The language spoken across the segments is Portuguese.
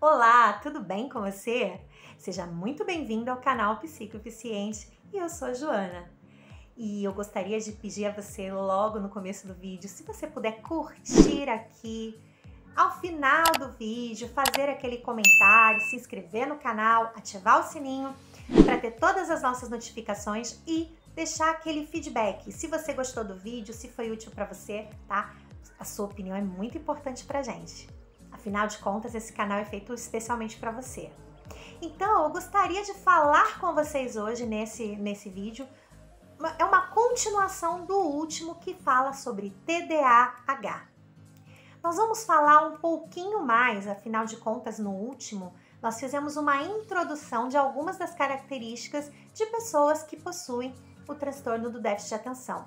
Olá, tudo bem com você? Seja muito bem-vindo ao canal Psicoeficiente e eu sou a Joana. E eu gostaria de pedir a você logo no começo do vídeo, se você puder curtir aqui, ao final do vídeo, fazer aquele comentário, se inscrever no canal, ativar o sininho para ter todas as nossas notificações e deixar aquele feedback. Se você gostou do vídeo, se foi útil para você, tá? A sua opinião é muito importante pra gente. Afinal de contas, esse canal é feito especialmente para você. Então, eu gostaria de falar com vocês hoje nesse vídeo. É uma continuação do último que fala sobre TDAH. Nós vamos falar um pouquinho mais, afinal de contas, no último, nós fizemos uma introdução de algumas das características de pessoas que possuem o transtorno do déficit de atenção,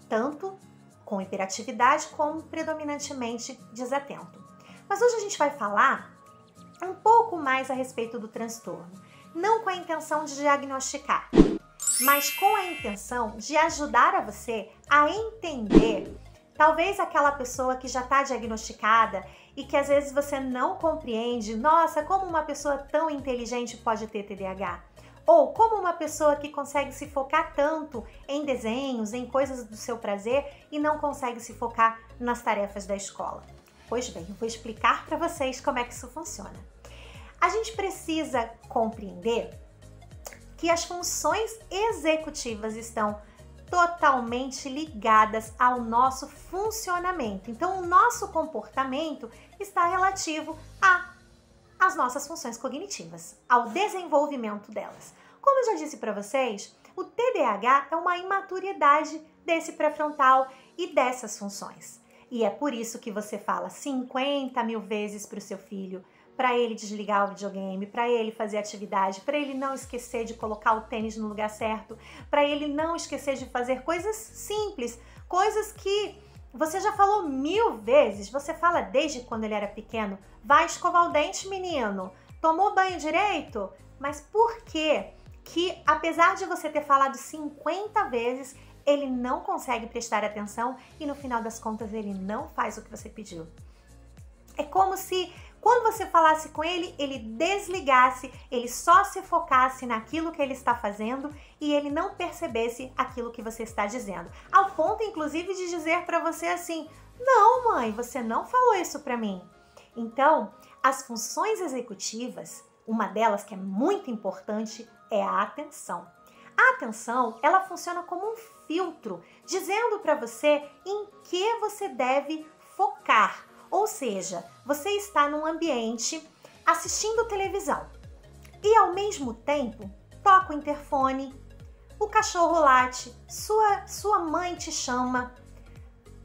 tanto com hiperatividade como predominantemente desatento. Mas hoje a gente vai falar um pouco mais a respeito do transtorno, não com a intenção de diagnosticar, mas com a intenção de ajudar a você a entender, talvez aquela pessoa que já está diagnosticada e que às vezes você não compreende, nossa, como uma pessoa tão inteligente pode ter TDAH? Ou como uma pessoa que consegue se focar tanto em desenhos, em coisas do seu prazer e não consegue se focar nas tarefas da escola. Pois bem, eu vou explicar para vocês como é que isso funciona. A gente precisa compreender que as funções executivas estão totalmente ligadas ao nosso funcionamento. Então, o nosso comportamento está relativo às nossas funções cognitivas, ao desenvolvimento delas. Como eu já disse para vocês, o TDAH é uma imaturidade desse pré-frontal e dessas funções. E é por isso que você fala 50 mil vezes para o seu filho, para ele desligar o videogame, para ele fazer atividade, para ele não esquecer de colocar o tênis no lugar certo, para ele não esquecer de fazer coisas simples, coisas que você já falou 1000 vezes, você fala desde quando ele era pequeno, vai escovar o dente, menino, tomou banho direito? Mas por quê que, apesar de você ter falado 50 vezes, ele não consegue prestar atenção e no final das contas ele não faz o que você pediu? É como se quando você falasse com ele, ele desligasse, ele só se focasse naquilo que ele está fazendo e ele não percebesse aquilo que você está dizendo. Ao ponto, inclusive, de dizer para você assim, não, mãe, você não falou isso para mim. Então, as funções executivas, uma delas que é muito importante é a atenção. A atenção, ela funciona como um filtro, dizendo para você em que você deve focar. Ou seja, você está num ambiente assistindo televisão e ao mesmo tempo toca o interfone, o cachorro late, sua mãe te chama,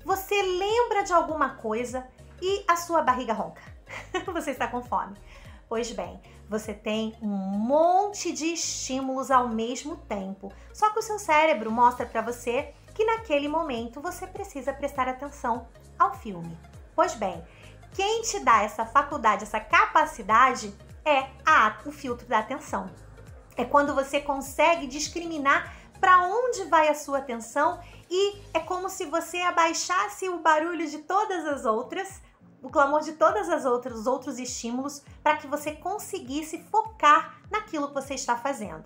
você lembra de alguma coisa e a sua barriga ronca. Você está com fome. Pois bem, você tem um monte de estímulos ao mesmo tempo, só que o seu cérebro mostra para você que naquele momento você precisa prestar atenção ao filme. Pois bem, quem te dá essa faculdade, essa capacidade é o filtro da atenção. É quando você consegue discriminar para onde vai a sua atenção e é como se você abaixasse o barulho de todas as outras, o clamor de todas as outras, os outros estímulos, para que você conseguisse focar naquilo que você está fazendo.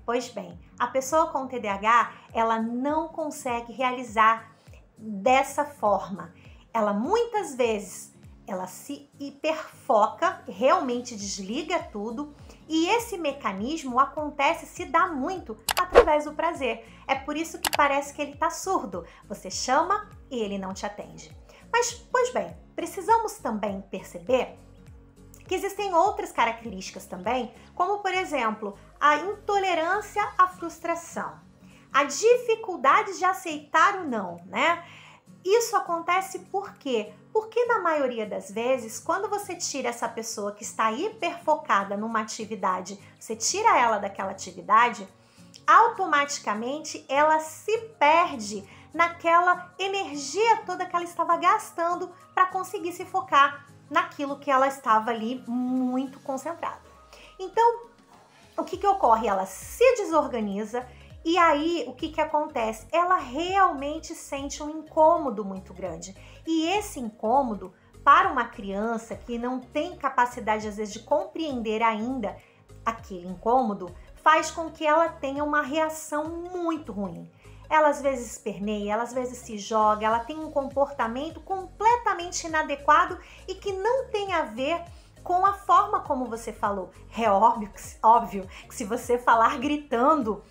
Pois bem, a pessoa com TDAH, ela não consegue realizar dessa forma. Ela muitas vezes, ela se hiperfoca, realmente desliga tudo, e esse mecanismo acontece, se dá muito através do prazer. É por isso que parece que ele está surdo. Você chama e ele não te atende. Mas, pois bem, precisamos também perceber que existem outras características também, como, por exemplo, a intolerância à frustração, a dificuldade de aceitar o não, né? Isso acontece por quê? Porque na maioria das vezes, quando você tira essa pessoa que está hiperfocada numa atividade, você tira ela daquela atividade, automaticamente ela se perde naquela energia toda que ela estava gastando para conseguir se focar naquilo que ela estava ali muito concentrada. Então, o que ocorre? Ela se desorganiza e aí o que acontece? Ela realmente sente um incômodo muito grande. E esse incômodo para uma criança que não tem capacidade, às vezes, de compreender ainda aquele incômodo, faz com que ela tenha uma reação muito ruim. Ela às vezes esperneia, ela às vezes se joga, ela tem um comportamento completamente inadequado e que não tem a ver com a forma como você falou. É óbvio que se você falar gritando,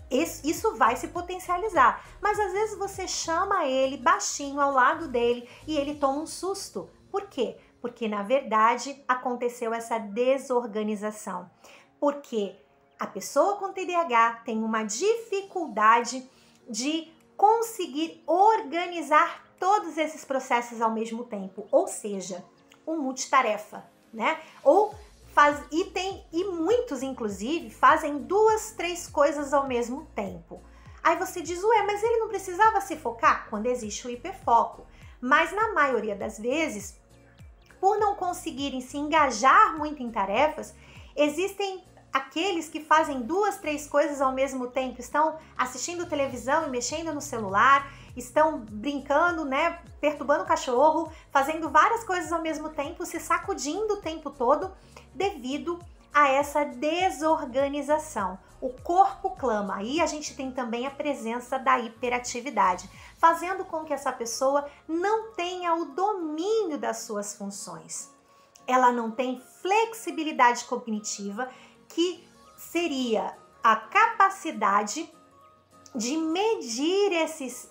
isso vai se potencializar. Mas às vezes você chama ele baixinho ao lado dele e ele toma um susto. Por quê? Porque na verdade aconteceu essa desorganização. Porque a pessoa com TDAH tem uma dificuldade de conseguir organizar todos esses processos ao mesmo tempo, ou seja, um multitarefa, né? E muitos, inclusive, fazem 2, 3 coisas ao mesmo tempo. Aí você diz, ué, mas ele não precisava se focar? Quando existe o hiperfoco. Mas na maioria das vezes, por não conseguirem se engajar muito em tarefas, existem aqueles que fazem 2, 3 coisas ao mesmo tempo, estão assistindo televisão e mexendo no celular, estão brincando, né, perturbando o cachorro, fazendo várias coisas ao mesmo tempo, se sacudindo o tempo todo devido a essa desorganização. O corpo clama. Aí a gente tem também a presença da hiperatividade, fazendo com que essa pessoa não tenha o domínio das suas funções. Ela não tem flexibilidade cognitiva, que seria a capacidade de medir esses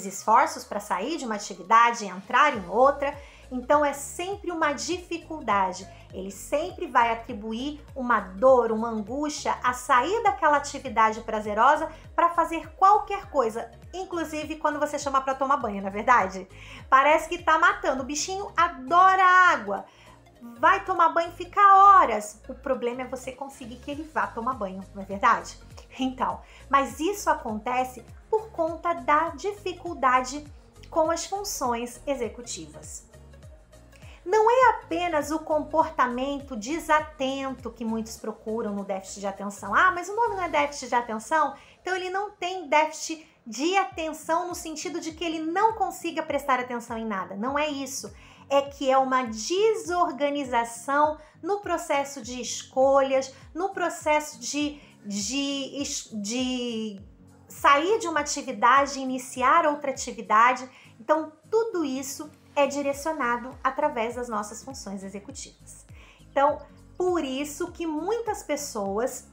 esforços para sair de uma atividade e entrar em outra. Então é sempre uma dificuldade. Ele sempre vai atribuir uma dor, uma angústia a sair daquela atividade prazerosa para fazer qualquer coisa, inclusive quando você chama para tomar banho, não é verdade? Parece que tá matando. O bichinho adora água. Vai tomar banho, fica horas. O problema é você conseguir que ele vá tomar banho, não é verdade? Então, mas isso acontece por conta da dificuldade com as funções executivas. Não é apenas o comportamento desatento que muitos procuram no déficit de atenção. Ah, mas o nome não é déficit de atenção? Então ele não tem déficit de atenção no sentido de que ele não consiga prestar atenção em nada. Não é isso. É que é uma desorganização no processo de escolhas, no processo de sair de uma atividade e iniciar outra atividade. Então, tudo isso é direcionado através das nossas funções executivas. Então, por isso que muitas pessoas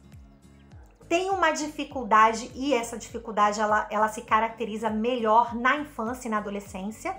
têm uma dificuldade, e essa dificuldade ela se caracteriza melhor na infância e na adolescência.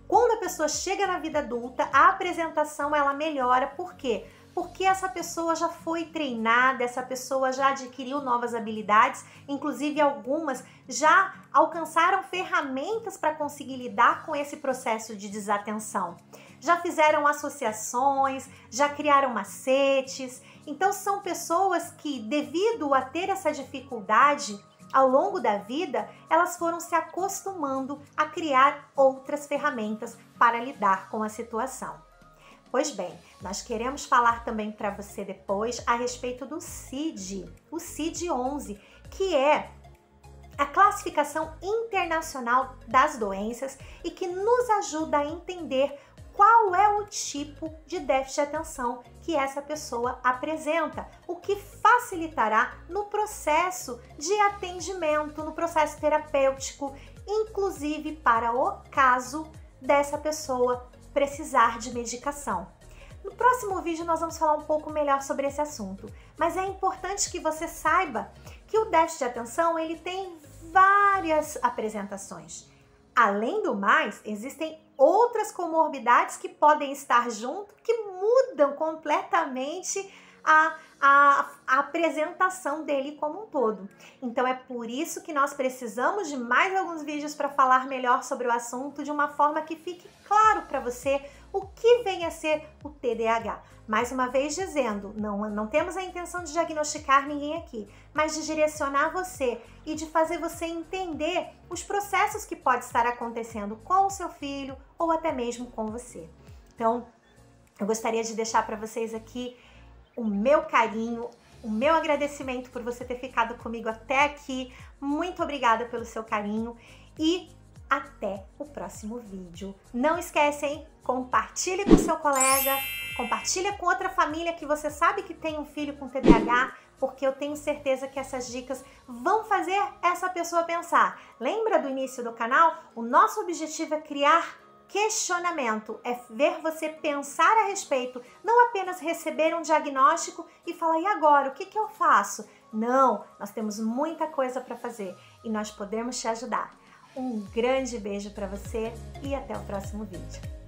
Quando a pessoa chega na vida adulta, a apresentação ela melhora. Por quê? Porque essa pessoa já foi treinada, essa pessoa já adquiriu novas habilidades, inclusive algumas já alcançaram ferramentas para conseguir lidar com esse processo de desatenção. Já fizeram associações, já criaram macetes. Então são pessoas que, devido a ter essa dificuldade, ao longo da vida, elas foram se acostumando a criar outras ferramentas para lidar com a situação. Pois bem, nós queremos falar também para você depois a respeito do CID, o CID-11, que é a classificação internacional das doenças e que nos ajuda a entender qual é o tipo de déficit de atenção que essa pessoa apresenta, o que facilitará no processo de atendimento, no processo terapêutico, inclusive para o caso dessa pessoa precisar de medicação. No próximo vídeo nós vamos falar um pouco melhor sobre esse assunto, mas é importante que você saiba que o déficit de atenção ele tem várias apresentações. Além do mais, existem outras comorbidades que podem estar junto, que mudam completamente a apresentação dele como um todo. Então é por isso que nós precisamos de mais alguns vídeos para falar melhor sobre o assunto de uma forma que fique claro para você o que vem a ser o TDAH. Mais uma vez dizendo, não temos a intenção de diagnosticar ninguém aqui, mas de direcionar você e de fazer você entender os processos que pode estar acontecendo com o seu filho ou até mesmo com você. Então, eu gostaria de deixar para vocês aqui o meu carinho, o meu agradecimento por você ter ficado comigo até aqui. Muito obrigada pelo seu carinho e Até o próximo vídeo. Não esquece, hein? Compartilhe com seu colega, compartilha com outra família que você sabe que tem um filho com TDAH, porque eu tenho certeza que essas dicas vão fazer essa pessoa pensar. Lembra do início do canal? O nosso objetivo é criar questionamento, é ver você pensar a respeito, não apenas receber um diagnóstico e falar, e agora, o que eu faço? Não, nós temos muita coisa para fazer e nós podemos te ajudar. Um grande beijo para você e até o próximo vídeo.